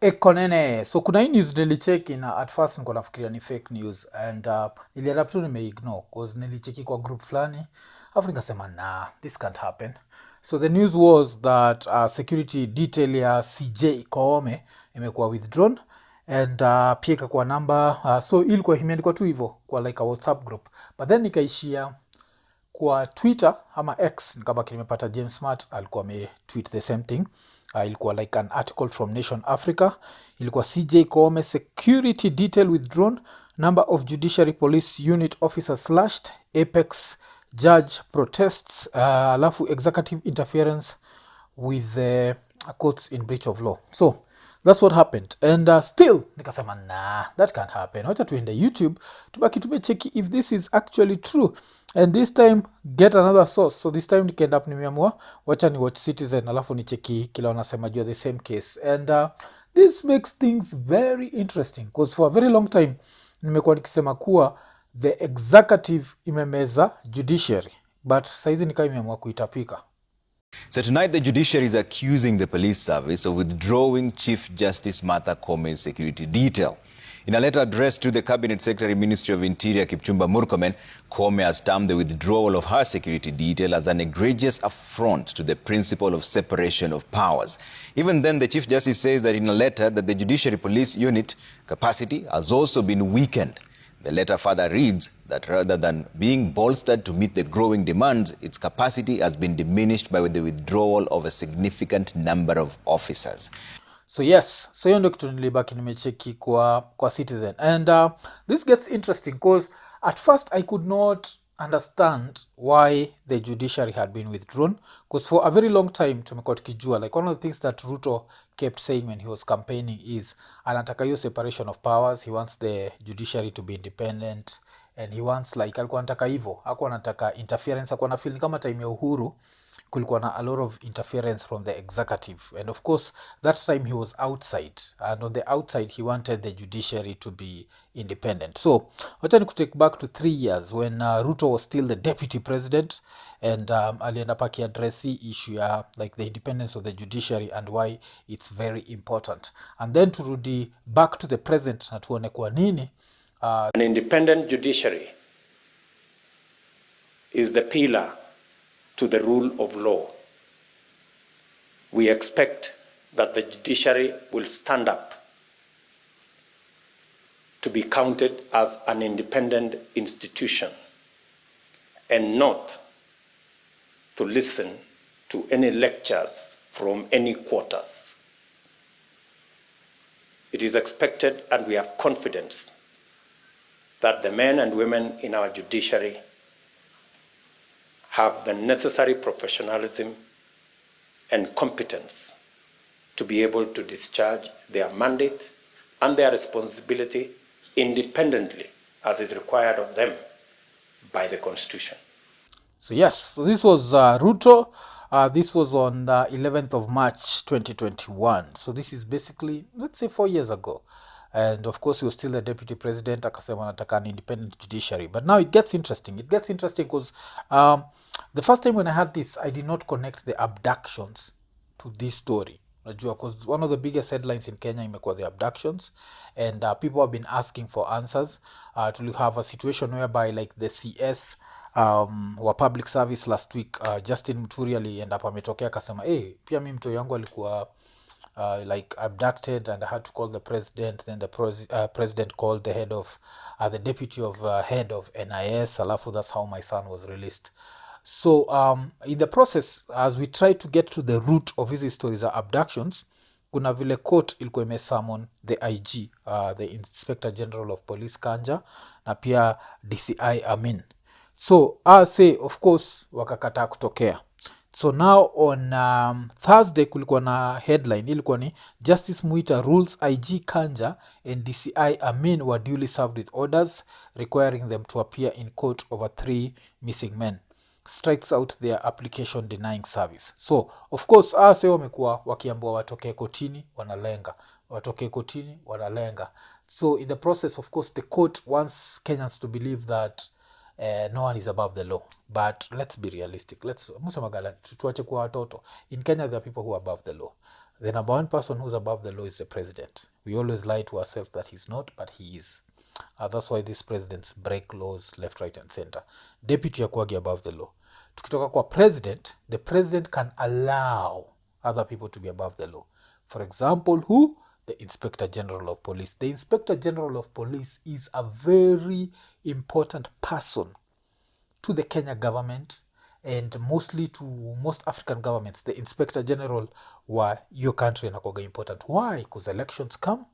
Iko Nini. So kuna hii news nilicheki na at first niko nafikiria ni fake news and nilienda tu nimeignore cause nilicheki kwa group fulani alafu nikasema nah, this can't happen. So the news was that security detail ya CJ Koome imekuwa withdrawn and pia ikakuwa namba so ilikuwa imeandikwa tu hivyo kwa like a WhatsApp group but then nikaishia kwa Twitter ama X nikabaki nimepata James Smart alikuwa ametweet the same thing. Ilikuwa like an article from Nation Africa. Ilikuwa CJ Koome security detail withdrawn, number of Judiciary Police Unit officers slashed, Apex judge protests, alafu executive interference with the courts in breach of law. So that's what happened and still nikasema nah, that can't happen. Wacha tuende YouTube tubaki tumecheki if this is actually true and this time get another source. So this time nikaenda up nimeamua wacha ni watch Citizen alafu nicheki kila wanasema juu the same case and this makes things very interesting because for a very long time nimekuwa nikisema kuwa the executive imemeza judiciary but saizi nikaa imeamua kuitapika. So tonight the judiciary is accusing the police service of withdrawing Chief Justice Martha Koeme's security detail. In a letter addressed to the Cabinet Secretary, Ministry of Interior, Kipchumba Murkomen, Koome has termed the withdrawal of her security detail as an egregious affront to the principle of separation of powers. Even then, the Chief Justice says that in a letter that the Judiciary Police Unit capacity has also been weakened. The letter further reads that rather than being bolstered to meet the growing demands, its capacity has been diminished by the withdrawal of a significant number of officers. So yes, so hiyo ndio kitu nilibaki nimecheki kwa Citizen and this gets interesting because at first I could not understand why the judiciary had been withdrawn because for a very long time tumekuwa tukijua like one of the things that Ruto kept saying when he was campaigning is anataka hiyo separation of powers. He wants the judiciary to be independent and he wants like alikuwa anataka hivyo, hakuwa anataka interference. Hakuwa na feel kama time ya Uhuru kulikuwa na a lot of interference from the executive and of course that time he was outside and on the outside he wanted the judiciary to be independent. So wacha ni kutake back to 3 years when Ruto was still the deputy president and alienda paki address issue ya like the independence of the judiciary and why it's very important and then turudi back to the present na tuone kwa nini an independent judiciary is the pillar to the rule of law. We expect that the judiciary will stand up to be counted as an independent institution and not to listen to any lectures from any quarters. It is expected and we have confidence that the men and women in our judiciary have the necessary professionalism and competence to be able to discharge their mandate and their responsibility independently as is required of them by the Constitution. So yes, so this was Ruto. This was on the 11th of March 2021. So this is basically, let's say 4 years ago. And of course he was still the deputy president, akasema anataka an independent judiciary. But now it gets interesting. It gets interesting because the first time when I had this, I did not connect the abductions to this story. Because one of the biggest headlines in Kenya imekuwa the abductions and people have been asking for answers. To have a situation whereby like the CS wa public service last week, Justin Muturi alienda hapa ametokea akasema pia mi mtoi yangu alikuwa like abducted and I had to call the president. Then the president called the head of the deputy of head of NIS. Alafu that's how my son was released. So in the process as we try to get to the root of hizi stories za abductions, kuna vile court ilikuwa imesummon the IG, the Inspector General of Police Kanja na pia DCI Amin. So say of course wakakataa kutokea. So now on Thursday kulikuwa na headline ilikuwa ni Justice Muita rules IG Kanja and DCI Amin were duly served with orders requiring them to appear in court over 3 missing men. Strikes out their application denying service. So of course say wamekuwa wakiambiwa watokee kotini wanalenga, watokee kotini wanalenga. So in the process of course the court wants Kenyans to believe that no one is above the law, but let's be realistic. Tuache kuwa watoto. In Kenya there are people who are above the law. The number one person who's above the law is the president. We always lie to ourselves that he's not, but he is. That's why these presidents break laws left, right and center. Deputy yakuagi above the law. Tukitoka kwa president, the president can allow other people to be above the law. For example, who? The Inspector General of Police. The Inspector General of Police is a very important person to the Kenya government and mostly to most African governments. The Inspector General wa your country anakuwaga important. Why? Because elections come,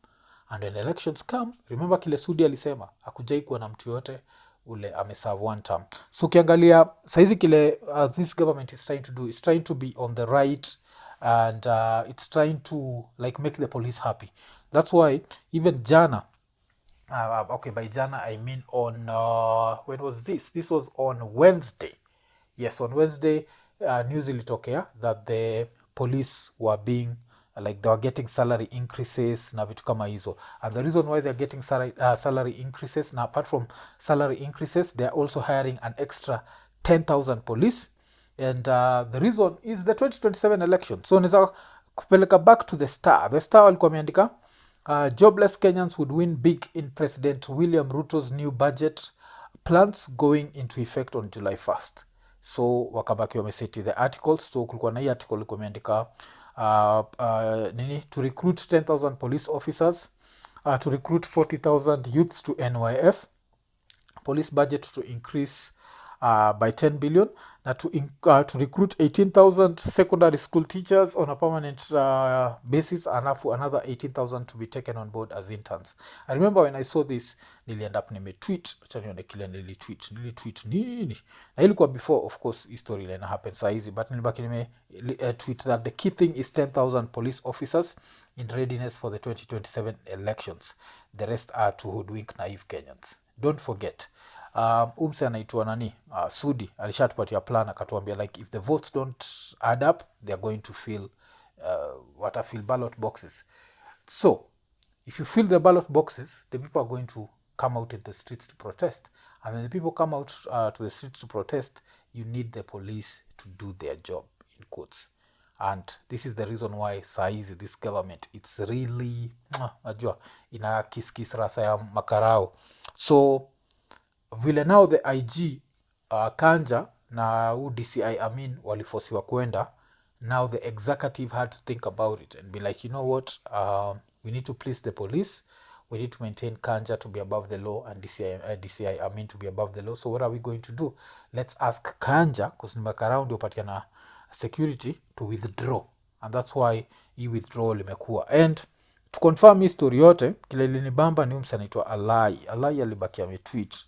and when elections come, remember kile Sudi alisema hakujai kuwa na mtu yote ule ameserve one term. So ukiangalia saizi kile this government is trying to do, is trying to be on the right, and it's trying to like make the police happy. That's why even jana, okay, by jana I mean on when was this? This was on Wednesday. Yes, on Wednesday, news ilitokea that the police were being like they were getting salary increases na vitu kama hizo, and the reason why they're getting salary increases, na apart from salary increases, they're also hiring an extra 10,000 police, and the reason is the 2027 election. So naweza kupeleka back to the Star. The Star walikuwa wameandika jobless Kenyans would win big in President William Ruto's new budget plans going into effect on July 1st. So wakabaki wameseti the articles. So kulikuwa na hii article ilikuwa imeandika nini, to recruit 10,000 police officers, to recruit 40,000 youths to NYS, police budget to increase by 10 billion, na to recruit 18,000 secondary school teachers on a permanent basis, alafu another 18,000 to be taken on board as interns. I remember when I saw this, niliend up nimetweet, acha nione kile nilitweet nini, na ilikuwa before of course history ile happen saa hizi, but nilibaki tweet that the key thing is 10,000 police officers in readiness for the 2027 elections. The rest are to hoodwink naive Kenyans. Don't forget, umse anaitwa nani, Sudi alishatupatia plan, akatuambia like if the votes don't add up, they are going to fill fill ballot boxes. So if you fill the ballot boxes, the people are going to come out in the streets to protest, and when the people come out to the streets to protest, you need the police to do their job, in quotes. And this is the reason why saizi this government, it's really najua ina kiskis rasa ya makarao. So vile now the IG Kanja na DCI Amin walifosiwa kwenda, now the executive had to think about it and be like, you know what, we need to please the police, we need to maintain Kanja to be above the law and DCI Amin to be above the law. So what are we going to do? Let's ask Kanja, because ni makarao ndio patiana security, to withdraw, and that's why hii withdrawal imekuwa. And to confirm hii story yote, kile linibamba ni msa anaitwa Alai alibaki ametweet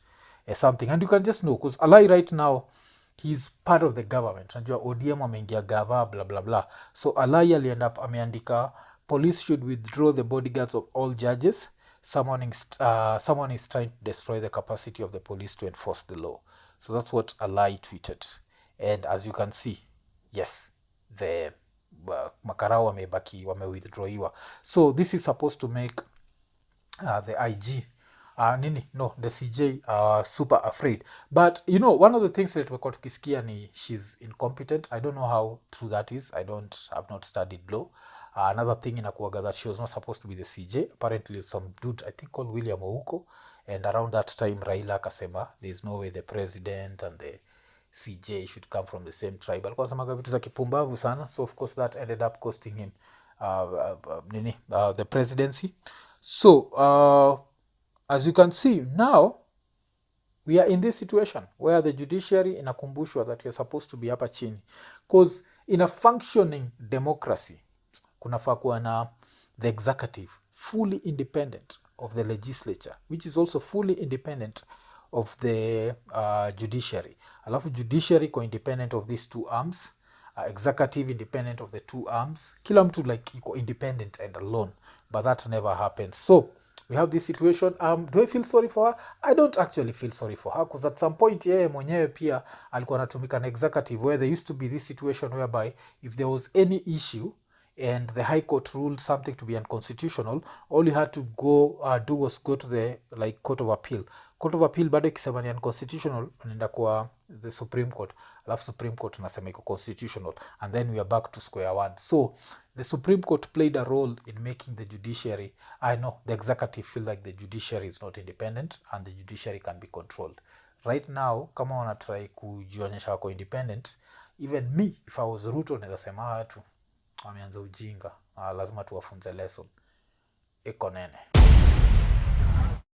something, and you can just know because Alai right now he's part of the government. Unajua ODM ameingia gava blah blah blah. So Alai aliend up ameandika police should withdraw the bodyguards of all judges. Someone is trying to destroy the capacity of the police to enforce the law. So that's what Alai tweeted, and as you can see, yes, the makarao wamewithdrawiwa. So this is supposed to make the IG the CJ super afraid. But you know, one of the things that tumekuwa tukisikia ni she's incompetent. I don't know how true that is. I've not studied law. Another thing inakuwaga that she was not supposed to be the CJ. Apparently some dude I think called William Ouko, and around that time Raila akasema there's no way the president and the CJ should come from the same tribe. Alikuwa anasemaga vitu za kipumbavu sana. So of course that ended up costing him the presidency. So as you can see now, we are in this situation where the judiciary inakumbushwa that we are supposed to be hapa chini, because in a functioning democracy kunafaa kuwa na the executive fully independent of the legislature, which is also fully independent of the judiciary. Alafu judiciary iko independent of these two arms, executive independent of the two arms. Kila mtu like iko independent and alone, but that never happens. So we have this situation. Do I feel sorry for her? I don't actually feel sorry for her, because at some point yeye mwenyewe pia alikuwa anatumika na executive, where there used to be this situation whereby if there was any issue and the High Court ruled something to be unconstitutional, all you had to go do was go to the Court of Appeal. Court of Appeal bado ikisema ni unconstitutional, unaenda kwa the Supreme Court, alafu Supreme Court nasema iko constitutional, and then we are back to square one. So the Supreme Court played a role in making the judiciary, I know the executive feel like the judiciary is not independent and the judiciary can be controlled. Right now kama wanatry kujionyesha wako independent, even me if I was Ruto naweza sema watu wameanza ujinga, lazima tuwafunze lesson. Iko Nini.